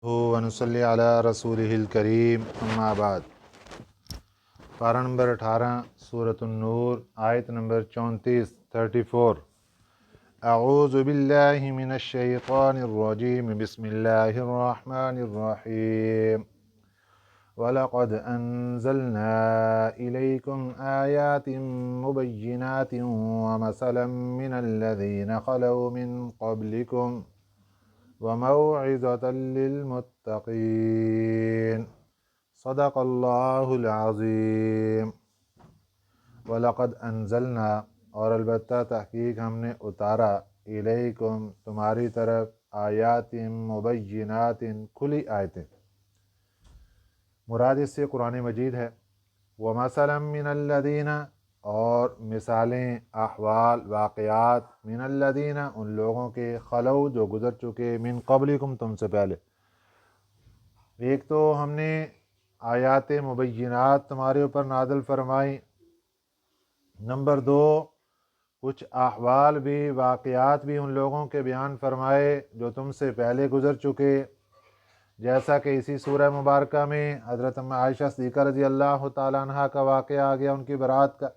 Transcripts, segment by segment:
ونصلی علی رسولہ الکریم اما بعد۔ پارہ نمبر 18 سورۃ النور، آیت نمبر 34 اعوذ باللہ من الشیطان الرجیم، بسم اللہ الرحمن الرحیم۔ وَلَقَدْ أَنزَلْنَا إِلَيْكُمْ آيَاتٍ مُبَيِّنَاتٍ وَمَثَلًا مِّنَ الَّذِينَ خَلَوْا مِن قَبْلِكُمْ وَمَوْعِظَةً لِّلْمُتَّقِينَ۔ صدق اللہ العظیم۔ وَلَقَدْ أَنزَلْنَا، اور البتہ تحقیق ہم نے اتارا، الیکم تمہاری طرف، آیات مبینات کھلی آیتیں، مراد اس سے قرآن مجید ہے۔ وَمَثَلًا مِّنَ الَّذِينَ، اور مثالیں، احوال، واقعات، من الذین ان لوگوں کے، خلو جو گزر چکے، من قبلکم تم سے پہلے۔ ایک تو ہم نے آیات مبینات تمہارے اوپر نازل فرمائی، نمبر 2 کچھ احوال بھی، واقعات بھی ان لوگوں کے بیان فرمائے جو تم سے پہلے گزر چکے، جیسا کہ اسی سورہ مبارکہ میں حضرت عائشہ صدیقہ رضی اللہ تعالیٰ عنہ کا واقعہ آ گیا، ان کی برات کا،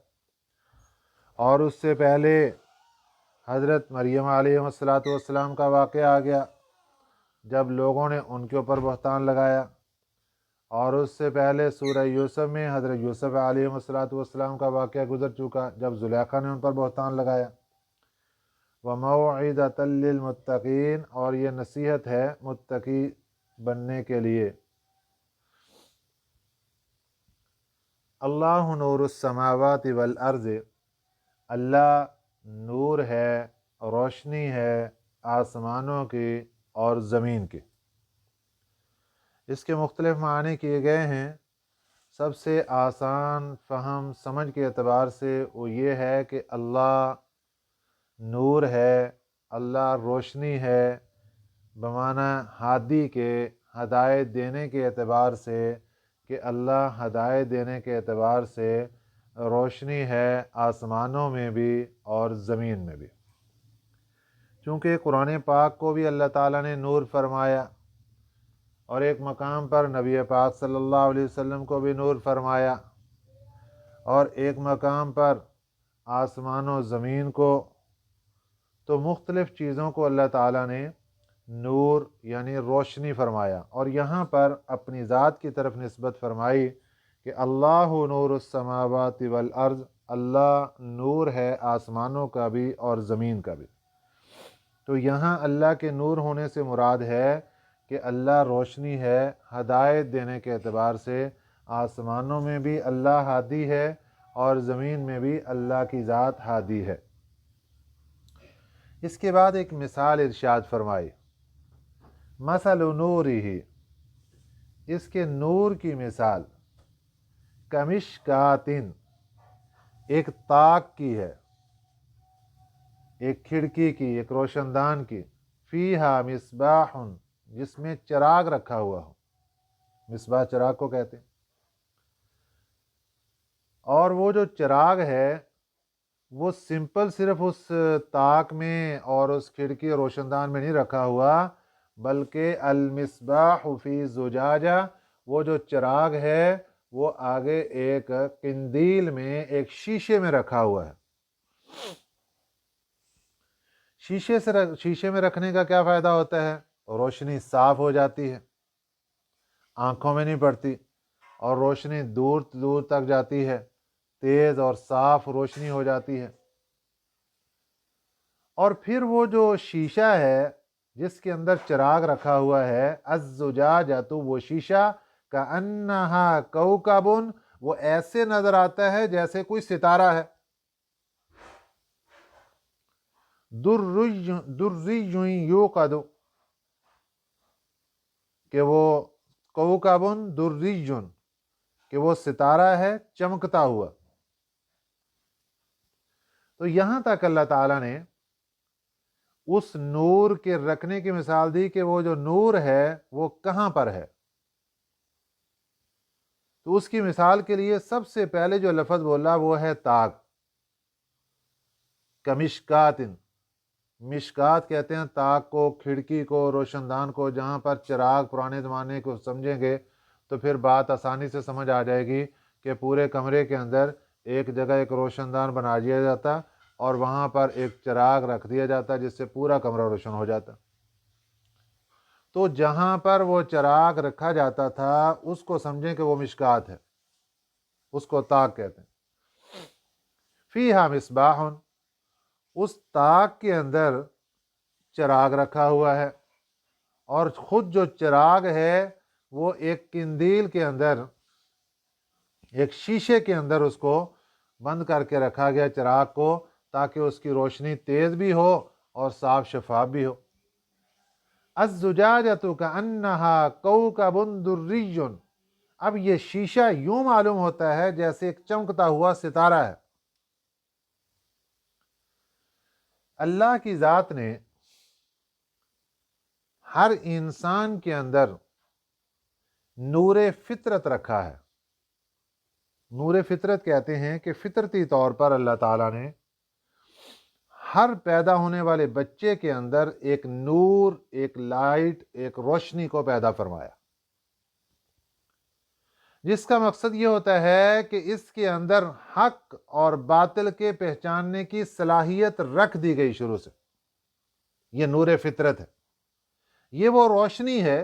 اور اس سے پہلے حضرت مریم علیہ السلام کا واقعہ آ گیا جب لوگوں نے ان کے اوپر بہتان لگایا، اور اس سے پہلے سورہ یوسف میں حضرت یوسف علیہ السلام کا واقعہ گزر چکا جب زلیخا نے ان پر بہتان لگایا۔ وَمَوْعِظَةً لِّلْمُتَّقِينَ، اور یہ نصیحت ہے متقی بننے کے لیے۔ اللہ نور السماوات والارض، اللہ نور ہے، روشنی ہے آسمانوں کی اور زمین کی۔ اس کے مختلف معنی کیے گئے ہیں۔ سب سے آسان فہم سمجھ کے اعتبار سے وہ یہ ہے کہ اللہ نور ہے، اللہ روشنی ہے، بمعنی ہادی کے، ہدایت دینے کے اعتبار سے، کہ اللہ ہدایت دینے کے اعتبار سے روشنی ہے آسمانوں میں بھی اور زمین میں بھی۔ چونکہ قرآن پاک کو بھی اللہ تعالیٰ نے نور فرمایا، اور ایک مقام پر نبی پاک صلی اللہ علیہ وسلم کو بھی نور فرمایا، اور ایک مقام پر آسمان و زمین کو، تو مختلف چیزوں کو اللہ تعالیٰ نے نور یعنی روشنی فرمایا، اور یہاں پر اپنی ذات کی طرف نسبت فرمائی کہ اللہ نور السماوات والارض، اللہ نور ہے آسمانوں کا بھی اور زمین کا بھی۔ تو یہاں اللہ کے نور ہونے سے مراد ہے کہ اللہ روشنی ہے، ہدایت دینے کے اعتبار سے آسمانوں میں بھی اللہ ہادی ہے اور زمین میں بھی اللہ کی ذات ہادی ہے۔ اس کے بعد ایک مثال ارشاد فرمائی، مثل نورہ، اس کے نور کی مثال، کمشکات، ایک طاق کی ہے، ایک کھڑکی کی، ایک روشن دان کی، فیہا مصباح، جس میں چراغ رکھا ہوا ہو، مصباح چراغ کو کہتے ہیں، اور وہ جو چراغ ہے وہ سمپل صرف اس طاق میں اور اس کھڑکی اور روشن دان میں نہیں رکھا ہوا، بلکہ المصباح فی زجاجہ، وہ جو چراغ ہے وہ آگے ایک قندیل میں، ایک شیشے میں رکھا ہوا ہے۔ شیشے میں رکھنے کا کیا فائدہ ہوتا ہے؟ روشنی صاف ہو جاتی ہے، آنکھوں میں نہیں پڑتی، اور روشنی دور دور تک جاتی ہے، تیز اور صاف روشنی ہو جاتی ہے۔ اور پھر وہ جو شیشہ ہے جس کے اندر چراغ رکھا ہوا ہے، الزجاجہ، تو وہ شیشہ، کأنہا کوکب، وہ ایسے نظر آتا ہے جیسے کوئی ستارہ ہے، دری یوقد، کہ وہ کوکب دری، کہ وہ ستارہ ہے چمکتا ہوا۔ تو یہاں تک اللہ تعالیٰ نے اس نور کے رکھنے کی مثال دی کہ وہ جو نور ہے وہ کہاں پر ہے۔ تو اس کی مثال کے لیے سب سے پہلے جو لفظ بولا وہ ہے طاق، کمشکات، مشکات کہتے ہیں طاق کو، کھڑکی کو، روشن دان کو۔ جہاں پر چراغ پرانے زمانے کو سمجھیں گے تو پھر بات آسانی سے سمجھ آ جائے گی کہ پورے کمرے کے اندر ایک جگہ ایک روشن دان بنا دیا جاتا اور وہاں پر ایک چراغ رکھ دیا جاتا جس سے پورا کمرہ روشن ہو جاتا۔ تو جہاں پر وہ چراغ رکھا جاتا تھا اس کو سمجھیں کہ وہ مشکات ہے، اس کو طاق کہتے ہیں۔ فیہا مصباح، اس طاق کے اندر چراغ رکھا ہوا ہے، اور خود جو چراغ ہے وہ ایک قندیل کے اندر، ایک شیشے کے اندر اس کو بند کر کے رکھا گیا چراغ کو، تاکہ اس کی روشنی تیز بھی ہو اور صاف شفاف بھی ہو۔ الزجاجۃ کأنہا کوکب دری، اب یہ شیشہ یوں معلوم ہوتا ہے جیسے ایک چمکتا ہوا ستارہ ہے۔ اللہ کی ذات نے ہر انسان کے اندر نور فطرت رکھا ہے۔ نور فطرت کہتے ہیں کہ فطرتی طور پر اللہ تعالیٰ نے ہر پیدا ہونے والے بچے کے اندر ایک نور، ایک لائٹ، ایک روشنی کو پیدا فرمایا، جس کا مقصد یہ ہوتا ہے کہ اس کے اندر حق اور باطل کے پہچاننے کی صلاحیت رکھ دی گئی شروع سے۔ یہ نور فطرت ہے، یہ وہ روشنی ہے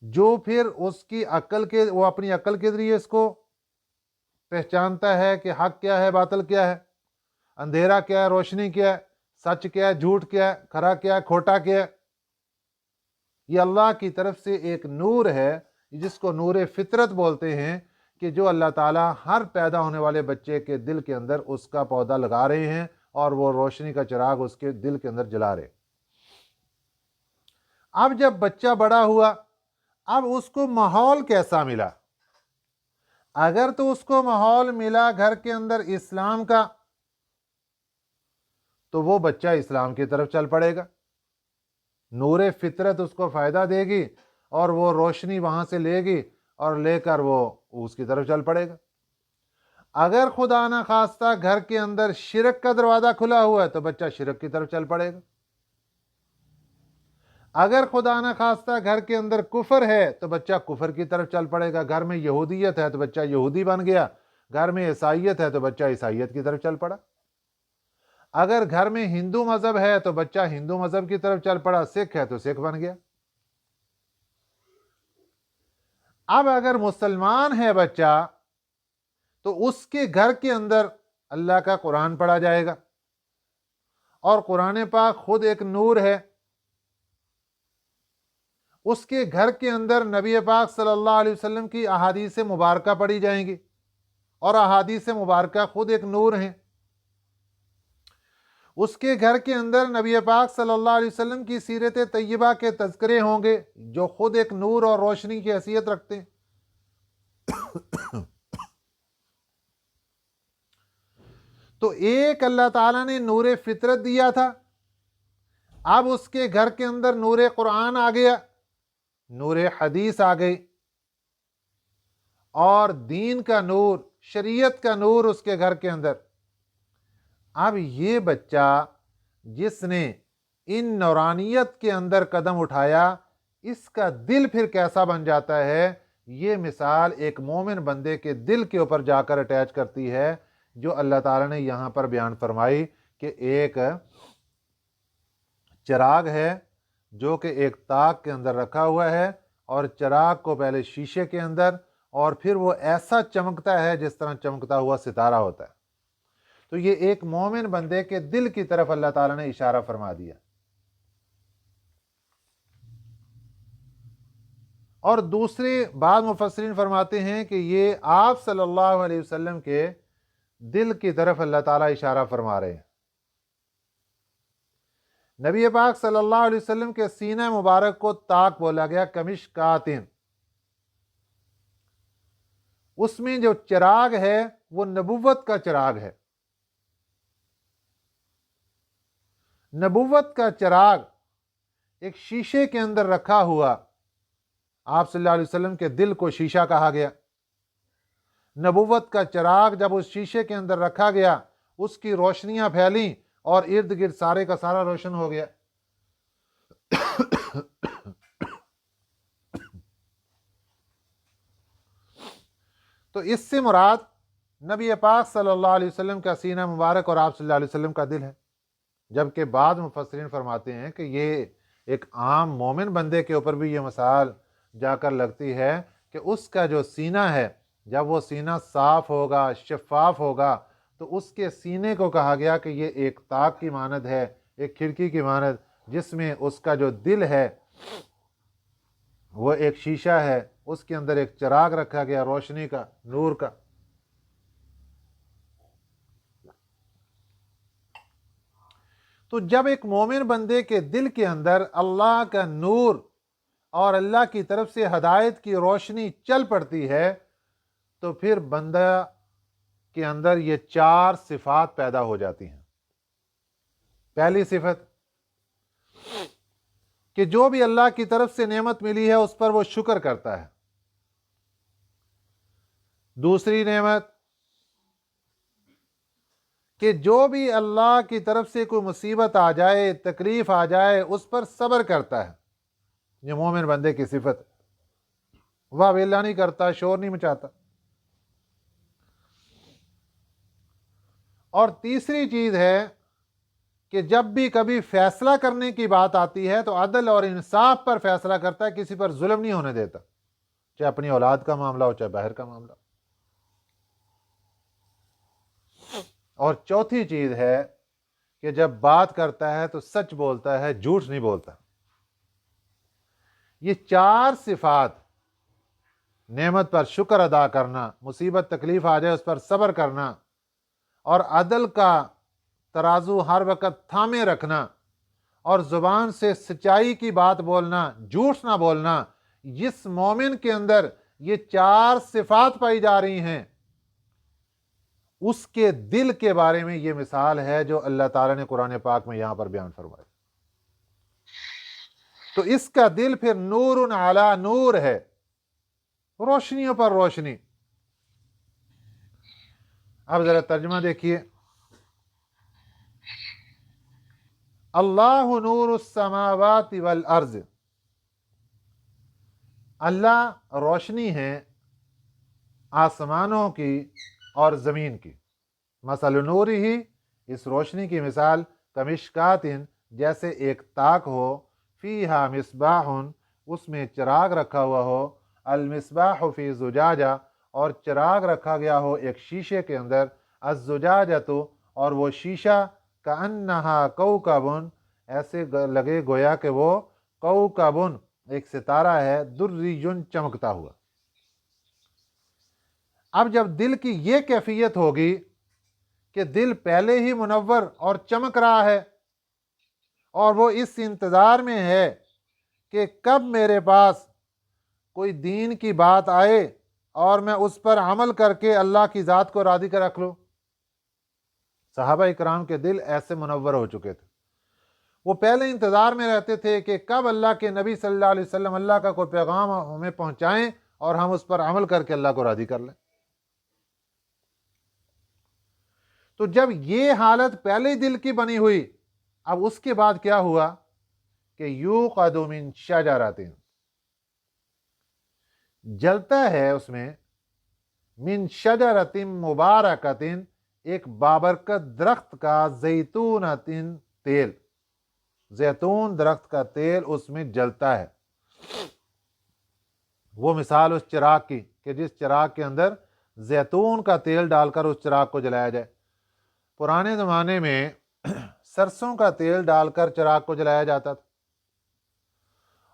جو پھر اس کی وہ اپنی عقل کے ذریعے اس کو پہچانتا ہے کہ حق کیا ہے، باطل کیا ہے، اندھیرا کیا ہے، روشنی کیا ہے، سچ کیا ہے، جھوٹ کیا ہے، کھرا کیا ہے، کھوٹا کیا ہے۔ یہ اللہ کی طرف سے ایک نور ہے جس کو نور فطرت بولتے ہیں، کہ جو اللہ تعالیٰ ہر پیدا ہونے والے بچے کے دل کے اندر اس کا پودا لگا رہے ہیں اور وہ روشنی کا چراغ اس کے دل کے اندر جلا رہے۔ اب جب بچہ بڑا ہوا، اب اس کو ماحول کیسا ملا؟ اگر تو اس کو ماحول ملا گھر کے اندر اسلام کا، تو وہ بچہ اسلام کی طرف چل پڑے گا، نور فطرت اس کو فائدہ دے گی اور وہ روشنی وہاں سے لے گی اور لے کر وہ اس کی طرف چل پڑے گا۔ اگر خدا نہ خواستہ گھر کے اندر شرک کا دروازہ کھلا ہوا ہے تو بچہ شرک کی طرف چل پڑے گا۔ اگر خدا نہ خواستہ گھر کے اندر کفر ہے تو بچہ کفر کی طرف چل پڑے گا۔ گھر میں یہودیت ہے تو بچہ یہودی بن گیا، گھر میں عیسائیت ہے تو بچہ عیسائیت کی طرف چل پڑا۔ اگر گھر میں ہندو مذہب ہے تو بچہ ہندو مذہب کی طرف چل پڑا، سکھ ہے تو سکھ بن گیا۔ اب اگر مسلمان ہے بچہ تو اس کے گھر کے اندر اللہ کا قرآن پڑھا جائے گا، اور قرآن پاک خود ایک نور ہے۔ اس کے گھر کے اندر نبی پاک صلی اللہ علیہ وسلم کی احادیث مبارکہ پڑھی جائیں گی، اور احادیث مبارکہ خود ایک نور ہیں۔ اس کے گھر کے اندر نبی پاک صلی اللہ علیہ وسلم کی سیرت طیبہ کے تذکرے ہوں گے جو خود ایک نور اور روشنی کی حیثیت رکھتے ہیں۔ تو ایک اللہ تعالیٰ نے نور فطرت دیا تھا، اب اس کے گھر کے اندر نور قرآن آ گیا، نور حدیث آ گئی، اور دین کا نور، شریعت کا نور اس کے گھر کے اندر۔ اب یہ بچہ جس نے ان نورانیت کے اندر قدم اٹھایا، اس کا دل پھر کیسا بن جاتا ہے، یہ مثال ایک مومن بندے کے دل کے اوپر جا کر اٹیچ کرتی ہے، جو اللہ تعالیٰ نے یہاں پر بیان فرمائی کہ ایک چراغ ہے جو کہ ایک طاق کے اندر رکھا ہوا ہے، اور چراغ کو پہلے شیشے کے اندر، اور پھر وہ ایسا چمکتا ہے جس طرح چمکتا ہوا ستارہ ہوتا ہے۔ تو یہ ایک مومن بندے کے دل کی طرف اللہ تعالیٰ نے اشارہ فرما دیا۔ اور دوسرے بعض مفسرین فرماتے ہیں کہ یہ آپ صلی اللہ علیہ وسلم کے دل کی طرف اللہ تعالیٰ اشارہ فرما رہے ہیں۔ نبی پاک صلی اللہ علیہ وسلم کے سینہ مبارک کو طاق بولا گیا، کمشکاتن۔ اس میں جو چراغ ہے وہ نبوت کا چراغ ہے۔ نبوت کا چراغ ایک شیشے کے اندر رکھا ہوا، آپ صلی اللہ علیہ وسلم کے دل کو شیشہ کہا گیا۔ نبوت کا چراغ جب اس شیشے کے اندر رکھا گیا، اس کی روشنیاں پھیلیں اور ارد گرد سارے کا سارا روشن ہو گیا۔ تو اس سے مراد نبی پاک صلی اللہ علیہ وسلم کا سینہ مبارک اور آپ صلی اللہ علیہ وسلم کا دل ہے، جبکہ بعض مفسرین فرماتے ہیں کہ یہ ایک عام مومن بندے کے اوپر بھی یہ مثال جا کر لگتی ہے کہ اس کا جو سینہ ہے، جب وہ سینہ صاف ہوگا، شفاف ہوگا، تو اس کے سینے کو کہا گیا کہ یہ ایک طاق کی مانند ہے، ایک کھڑکی کی مانند، جس میں اس کا جو دل ہے وہ ایک شیشہ ہے، اس کے اندر ایک چراغ رکھا گیا روشنی کا، نور کا۔ تو جب ایک مومن بندے کے دل کے اندر اللہ کا نور اور اللہ کی طرف سے ہدایت کی روشنی چل پڑتی ہے، تو پھر بندہ کے اندر یہ 4 صفات پیدا ہو جاتی ہیں۔ پہلی صفت کہ جو بھی اللہ کی طرف سے نعمت ملی ہے اس پر وہ شکر کرتا ہے۔ دوسری نعمت کہ جو بھی اللہ کی طرف سے کوئی مصیبت آ جائے، تکلیف آ جائے، اس پر صبر کرتا ہے۔ یہ مومن بندے کی صفت، واہ ویلا نہیں کرتا، شور نہیں مچاتا۔ اور تیسری چیز ہے کہ جب بھی کبھی فیصلہ کرنے کی بات آتی ہے تو عدل اور انصاف پر فیصلہ کرتا ہے، کسی پر ظلم نہیں ہونے دیتا، چاہے اپنی اولاد کا معاملہ ہو چاہے باہر کا معاملہ۔ اور چوتھی چیز ہے کہ جب بات کرتا ہے تو سچ بولتا ہے، جھوٹ نہیں بولتا۔ یہ 4 صفات، نعمت پر شکر ادا کرنا، مصیبت تکلیف آ جائے اس پر صبر کرنا، اور عدل کا ترازو ہر وقت تھامے رکھنا، اور زبان سے سچائی کی بات بولنا، جھوٹ نہ بولنا، جس مومن کے اندر یہ 4 صفات پائی جا رہی ہیں، اس کے دل کے بارے میں یہ مثال ہے جو اللہ تعالیٰ نے قرآن پاک میں یہاں پر بیان فرمائی۔ تو اس کا دل پھر نور علی نور ہے، روشنیوں پر روشنی۔ اب ذرا ترجمہ دیکھیے، اللہ نور السماوات والارض، اللہ روشنی ہے آسمانوں کی اور زمین کی۔ مثل نورہ، اس روشنی کی مثال کمشکات، جیسے ایک طاق ہو، فیہا مصباح، اس میں چراغ رکھا ہوا ہو، المصباح فی زجاجہ، اور چراغ رکھا گیا ہو ایک شیشے کے اندر، الزجاجۃ، اور وہ شیشہ کأنہا کوکب، ایسے لگے گویا کہ وہ کوکب، ایک ستارہ ہے، دری، چمکتا ہوا۔ اب جب دل کی یہ کیفیت ہوگی کہ دل پہلے ہی منور اور چمک رہا ہے، اور وہ اس انتظار میں ہے کہ کب میرے پاس کوئی دین کی بات آئے اور میں اس پر عمل کر کے اللہ کی ذات کو راضی کر رکھ لوں۔ صحابہ اکرام کے دل ایسے منور ہو چکے تھے، وہ پہلے انتظار میں رہتے تھے کہ کب اللہ کے نبی صلی اللہ علیہ وسلم اللہ کا کوئی پیغام ہمیں پہنچائیں اور ہم اس پر عمل کر کے اللہ کو راضی کر لیں۔ تو جب یہ حالت پہلے دل کی بنی ہوئی، اب اس کے بعد کیا ہوا کہ یوقد من شجرۃ، جلتا ہے اس میں، من شجرۃ مبارکۃ، ایک بابرکت درخت کا، زیتونۃ، تیل، زیتون درخت کا تیل اس میں جلتا ہے۔ وہ مثال اس چراغ کی کہ جس چراغ کے اندر زیتون کا تیل ڈال کر اس چراغ کو جلایا جائے۔ پرانے زمانے میں سرسوں کا تیل ڈال کر چراغ کو جلایا جاتا تھا،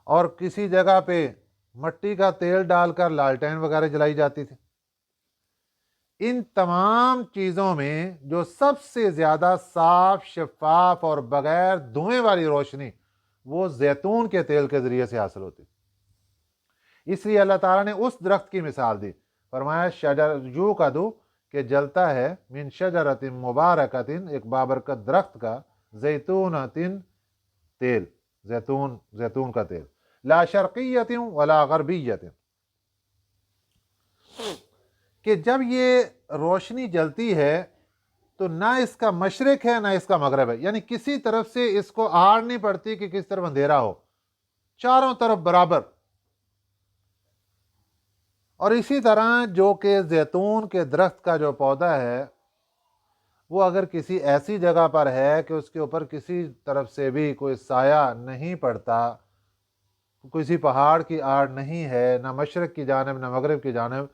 اور کسی جگہ پہ مٹی کا تیل ڈال کر لالٹین وغیرہ جلائی جاتی تھی۔ ان تمام چیزوں میں جو سب سے زیادہ صاف، شفاف اور بغیر دھوئیں والی روشنی وہ زیتون کے تیل کے ذریعے سے حاصل ہوتی۔ اس لیے اللہ تعالیٰ نے اس درخت کی مثال دی، فرمایا شجر یوقد، کہ جلتا ہے، من شجرۃ مبارکۃ، ایک بابرکت درخت کا، زیتونۃ، تیل، زیتون کا تیل، لا شرقیۃ ولا غربیۃ، کہ جب یہ روشنی جلتی ہے تو نہ اس کا مشرق ہے نہ اس کا مغرب ہے، یعنی کسی طرف سے اس کو آڑ نہیں پڑتی کہ کس طرف اندھیرا ہو، چاروں طرف برابر۔ اور اسی طرح جو کہ زیتون کے درخت کا جو پودا ہے وہ اگر کسی ایسی جگہ پر ہے کہ اس کے اوپر کسی طرف سے بھی کوئی سایہ نہیں پڑتا، کسی پہاڑ کی آڑ نہیں ہے، نہ مشرق کی جانب نہ مغرب کی جانب،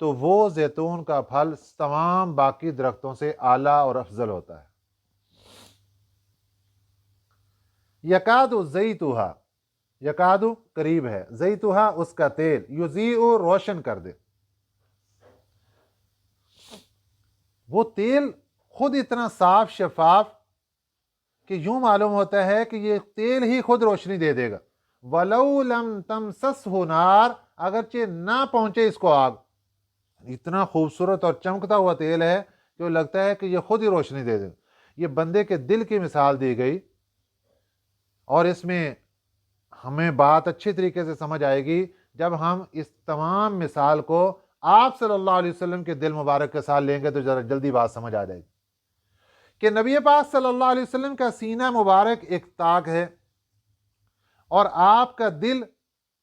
تو وہ زیتون کا پھل تمام باقی درختوں سے اعلیٰ اور افضل ہوتا ہے۔ یکاد زیتوہا، یکاد قریب ہے، زیتوہا اس کا تیل، یضیء روشن کر دے۔ وہ تیل خود اتنا صاف شفاف کہ یوں معلوم ہوتا ہے کہ یہ تیل ہی خود روشنی دے دے گا۔ وَلَوْ لَمْ تَمْسَسْهُ نَارٌ، اگرچہ نہ پہنچے اس کو آگ، اتنا خوبصورت اور چمکتا ہوا تیل ہے کہ وہ لگتا ہے کہ یہ خود ہی روشنی دے دے گا۔ یہ بندے کے دل کی مثال دی گئی، اور اس میں ہمیں بات اچھی طریقے سے سمجھ آئے گی جب ہم اس تمام مثال کو آپ صلی اللہ علیہ وسلم کے دل مبارک کے ساتھ لیں گے تو ذرا جلدی بات سمجھ آ جائے گی کہ نبی پاک صلی اللہ علیہ وسلم کا سینہ مبارک ایک طاق ہے اور آپ کا دل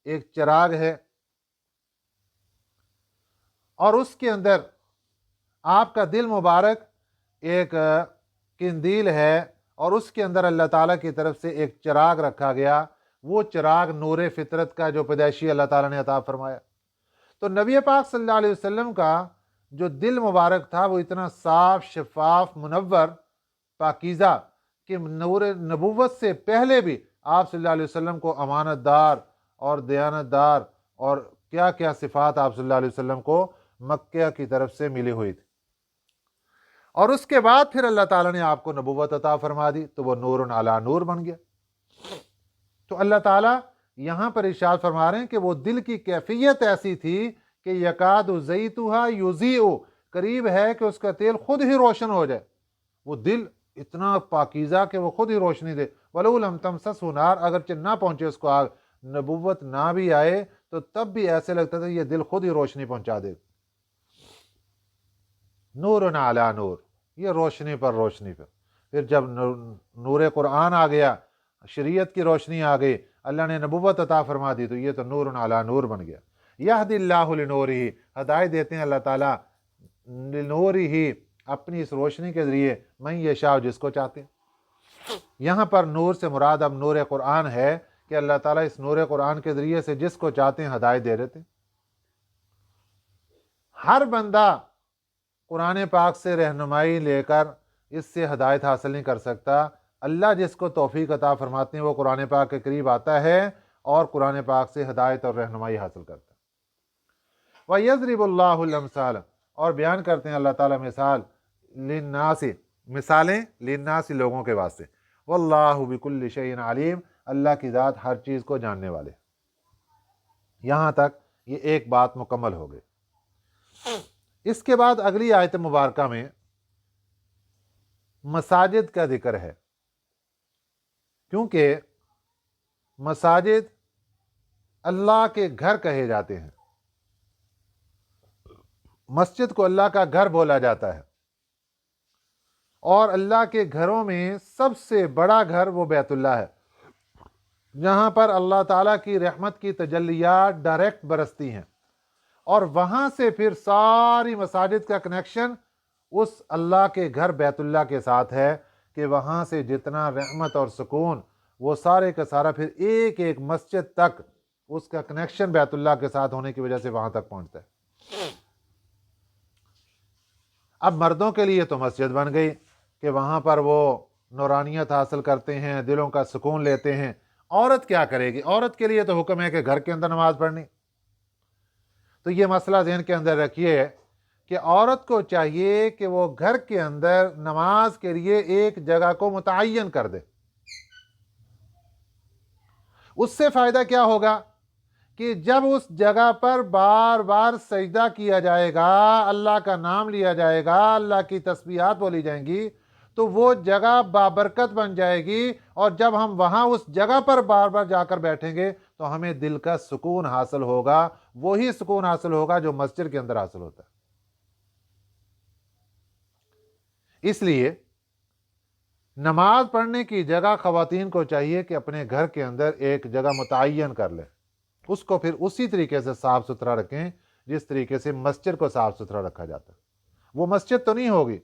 ایک چراغ ہے، اور اس کے اندر آپ کا دل مبارک ایک قندیل ہے، اور اس کے اندر اللہ تعالیٰ کی طرف سے ایک چراغ رکھا گیا، وہ چراغ نور فطرت کا جو پیدائشی اللہ تعالیٰ نے عطا فرمایا۔ تو نبی پاک صلی اللہ علیہ وسلم کا جو دل مبارک تھا وہ اتنا صاف شفاف منور پاکیزہ کہ نور نبوت سے پہلے بھی آپ صلی اللہ علیہ وسلم کو امانت دار اور دیانت دار اور کیا کیا صفات آپ صلی اللہ علیہ وسلم کو مکہ کی طرف سے ملی ہوئی تھی، اور اس کے بعد پھر اللہ تعالیٰ نے آپ کو نبوت عطا فرما دی تو وہ نور علی نور بن گیا۔ تو اللہ تعالیٰ یہاں پر ارشاد فرما رہے ہیں کہ وہ دل کی کیفیت ایسی تھی کہ یکاد زیتوہا یضیء، قریب ہے کہ اس کا تیل خود ہی روشن ہو جائے، وہ دل اتنا پاکیزہ کہ وہ خود ہی روشنی دے۔ وَلَوْ لَمْ تَمْسَسْهُ نَارٌ، اگرچہ نہ پہنچے اس کو آگ، نبوت نہ بھی آئے تو تب بھی ایسے لگتا تھا یہ دل خود ہی روشنی پہنچا دے۔ نور علی نور، یہ روشنی پر روشنی پر۔ پھر جب نور قرآن آ گیا، شریعت کی روشنی آ گئی، اللہ نے نبوت عطا فرما دی، تو یہ تو نور علی نور بن گیا۔ یہدی اللہ لنورہ، ہدایت دیتے ہیں اللہ تعالیٰ لنورہ، اپنی اس روشنی کے ذریعے، من یشاء، جس کو چاہتے ہیں۔ یہاں پر نور سے مراد اب نور قرآن ہے کہ اللہ تعالیٰ اس نور قرآن کے ذریعے سے جس کو چاہتے ہیں ہدایت دے دیتے ہیں۔ ہر بندہ قرآن پاک سے رہنمائی لے کر اس سے ہدایت حاصل نہیں کر سکتا، اللہ جس کو توفیق عطا فرماتے ہیں وہ قرآن پاک کے قریب آتا ہے اور قرآن پاک سے ہدایت اور رہنمائی حاصل کرتا ہے۔ وَيَضْرِبُ اللَّهُ الْأَمْثَالَ، اور بیان کرتے ہیں اللہ تعالیٰ مثال، للناس، مثالیں للناس، لوگوں کے واسطے، واللہ بکل شیء علیم، اللہ کی ذات ہر چیز کو جاننے والے۔ یہاں تک یہ ایک بات مکمل ہو گئی۔ اس کے بعد اگلی آیت مبارکہ میں مساجد کا ذکر ہے، کیونکہ مساجد اللہ کے گھر کہے جاتے ہیں، مسجد کو اللہ کا گھر بولا جاتا ہے، اور اللہ کے گھروں میں سب سے بڑا گھر وہ بیت اللہ ہے، جہاں پر اللہ تعالیٰ کی رحمت کی تجلیات ڈائریکٹ برستی ہیں، اور وہاں سے پھر ساری مساجد کا کنیکشن اس اللہ کے گھر بیت اللہ کے ساتھ ہے کہ وہاں سے جتنا رحمت اور سکون وہ سارے کا سارا پھر ایک ایک مسجد تک اس کا کنیکشن بیت اللہ کے ساتھ ہونے کی وجہ سے وہاں تک پہنچتا ہے۔ اب مردوں کے لیے تو مسجد بن گئی کہ وہاں پر وہ نورانیت حاصل کرتے ہیں، دلوں کا سکون لیتے ہیں۔ عورت کیا کرے گی؟ عورت کے لیے تو حکم ہے کہ گھر کے اندر نماز پڑھنی۔ تو یہ مسئلہ ذہن کے اندر رکھیے کہ عورت کو چاہیے کہ وہ گھر کے اندر نماز کے لیے ایک جگہ کو متعین کر دے۔ اس سے فائدہ کیا ہوگا کہ جب اس جگہ پر بار بار سجدہ کیا جائے گا، اللہ کا نام لیا جائے گا، اللہ کی تسبیحات بولی جائیں گی، تو وہ جگہ بابرکت بن جائے گی، اور جب ہم وہاں اس جگہ پر بار بار جا کر بیٹھیں گے تو ہمیں دل کا سکون حاصل ہوگا، وہی سکون حاصل ہوگا جو مسجد کے اندر حاصل ہوتا ہے۔ اس لیے نماز پڑھنے کی جگہ خواتین کو چاہیے کہ اپنے گھر کے اندر ایک جگہ متعین کر لیں، اس کو پھر اسی طریقے سے صاف ستھرا رکھیں جس طریقے سے مسجد کو صاف ستھرا رکھا جاتا ہے۔ وہ مسجد تو نہیں ہوگی،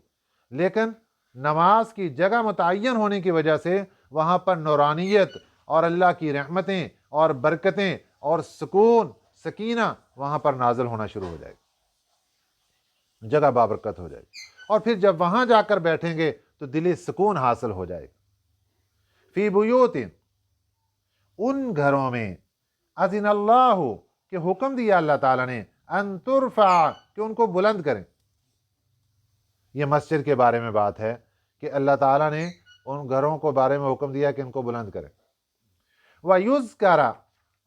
لیکن نماز کی جگہ متعین ہونے کی وجہ سے وہاں پر نورانیت اور اللہ کی رحمتیں اور برکتیں اور سکون سکینہ وہاں پر نازل ہونا شروع ہو جائے گی، جگہ بابرکت ہو جائے گی، اور پھر جب وہاں جا کر بیٹھیں گے تو دلی سکون حاصل ہو جائے گا۔ فی بیوت، ان گھروں میں، اذن اللہ، کہ حکم دیا اللہ تعالیٰ نے، ان ترفع، کہ ان کو بلند کریں۔ یہ مسجد کے بارے میں بات ہے کہ اللہ تعالیٰ نے ان گھروں کو بارے میں حکم دیا کہ ان کو بلند کریں۔ وَيُذْكَرَ،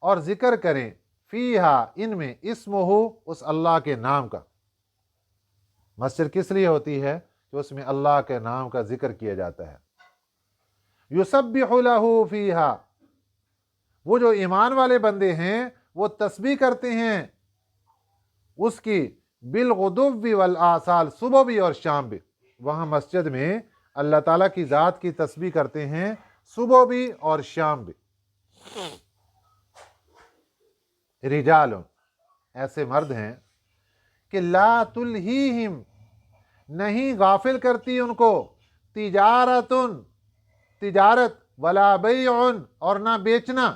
اور ذکر کریں، فیہا، ان میں، اسمہ، اس اللہ کے نام کا۔ مسجد کس لیے ہوتی ہے؟ کہ اس میں اللہ کے نام کا ذکر کیا جاتا ہے۔ یسبح لہ فیہا، وہ جو ایمان والے بندے ہیں وہ تسبیح کرتے ہیں اس کی، بالغدو والآصال، صبح بھی اور شام بھی۔ وہاں مسجد میں اللہ تعالیٰ کی ذات کی تسبیح کرتے ہیں صبح بھی اور شام بھی۔ رجال، ایسے مرد ہیں کہ لا تلہیہم، نہیں غافل کرتی ان کو، تجارت، ولا بیع، اور نہ بیچنا،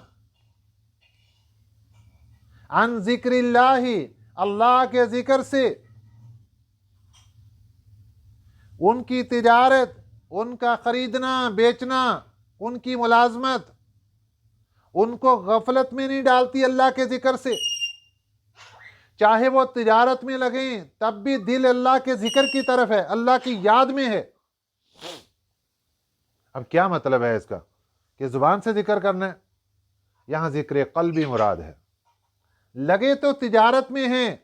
عن ذکر اللہ، اللہ کے ذکر سے۔ ان کی تجارت، ان کا خریدنا بیچنا، ان کی ملازمت ان کو غفلت میں نہیں ڈالتی اللہ کے ذکر سے۔ چاہے وہ تجارت میں لگیں تب بھی دل اللہ کے ذکر کی طرف ہے، اللہ کی یاد میں ہے۔ اب کیا مطلب ہے اس کا؟ کہ زبان سے ذکر کرنا ہے، یہاں ذکر قلبی مراد ہے۔ لگے تو تجارت میں ہیں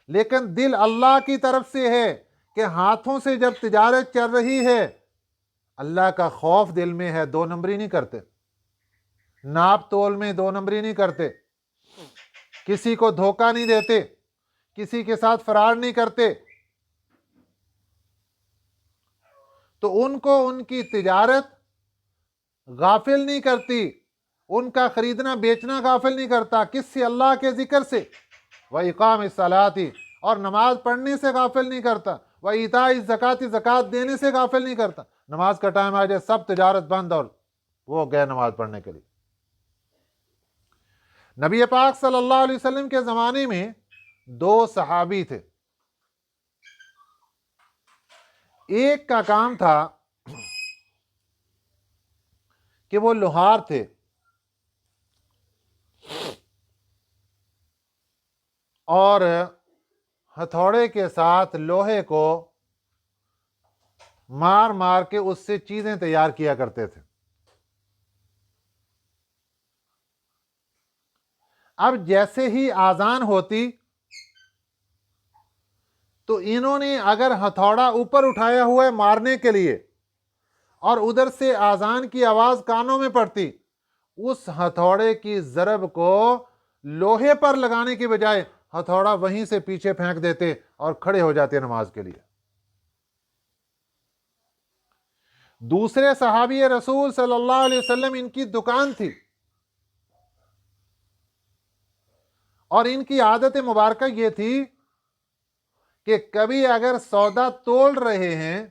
لیکن دل اللہ کی طرف سے ہے، کہ ہاتھوں سے جب تجارت چل رہی ہے اللہ کا خوف دل میں ہے، دو نمبری نہیں کرتے، ناپ تول میں دو نمبری نہیں کرتے، کسی کو دھوکہ نہیں دیتے، کسی کے ساتھ فراڈ نہیں کرتے۔ تو ان کو ان کی تجارت غافل نہیں کرتی، ان کا خریدنا بیچنا غافل نہیں کرتا، کس سے؟ اللہ کے ذکر سے۔ وَإِقَامِ الصَّلَاةِ، اور نماز پڑھنے سے غافل نہیں کرتا۔ وَإِيتَاءِ الزَّكَاةِ، زکوٰۃ دینے سے غافل نہیں کرتا۔ نماز کا ٹائم آ جائے سب تجارت بند اور وہ گئے نماز پڑھنے کے لیے۔ نبی پاک صلی اللہ علیہ وسلم کے زمانے میں دو صحابی تھے، ایک کا کام تھا کہ وہ لوہار تھے، اور ہتھوڑے کے ساتھ لوہے کو مار مار کے اس سے چیزیں تیار کیا کرتے تھے۔ اب جیسے ہی آذان ہوتی تو انہوں نے اگر ہتھوڑا اوپر اٹھایا ہوا ہے مارنے کے لیے اور ادھر سے آذان کی آواز کانوں میں پڑتی، اس ہتھوڑے کی ضرب کو لوہے پر لگانے کی بجائے ہتھوڑا وہیں سے پیچھے پھینک دیتے اور کھڑے ہو جاتے نماز کے لیے۔ دوسرے صحابی رسول صلی اللہ علیہ وسلم، ان کی دکان تھی اور ان کی عادت مبارکہ یہ تھی کہ کبھی اگر سودا تول رہے ہیں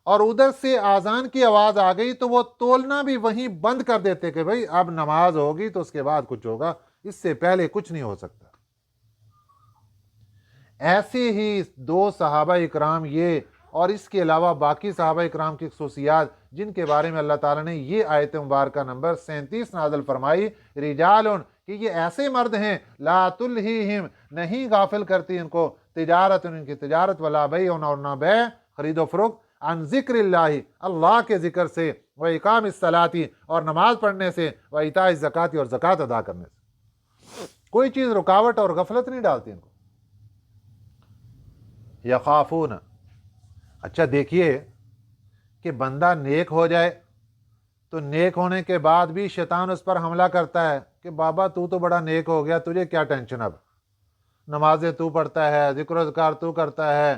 اور ادھر سے آذان کی آواز آ گئی تو وہ تولنا بھی وہیں بند کر دیتے کہ بھئی اب نماز ہوگی تو اس کے بعد کچھ ہوگا، اس سے پہلے کچھ نہیں ہو سکتا۔ ایسے ہی دو صحابہ اکرام یہ، اور اس کے علاوہ باقی صحابہ اکرام کی خصوصیات جن کے بارے میں اللہ تعالیٰ نے یہ آیت مبارکہ نمبر 37 نازل فرمائی، رجال، کہ یہ ایسے مرد ہیں لا تلہیہم، نہیں غافل کرتی ان کو، تجارت، ان کی تجارت، ولا بیع، اور نہ بیع خرید و فروخت، عن ذکر اللہ، اللہ کے ذکر سے، وإقام الصلاۃ، اور نماز پڑھنے سے، وإیتاء الزکوٰۃ، اور زکوٰۃ ادا کرنے سے۔ کوئی چیز رکاوٹ اور غفلت نہیں ڈالتی ان کو۔ یخافون، اچھا دیکھیے کہ بندہ نیک ہو جائے تو نیک ہونے کے بعد بھی شیطان اس پر حملہ کرتا ہے کہ بابا تو بڑا نیک ہو گیا، تجھے کیا ٹینشن، اب نمازیں تو پڑھتا ہے، ذکر و اذکار تو کرتا ہے،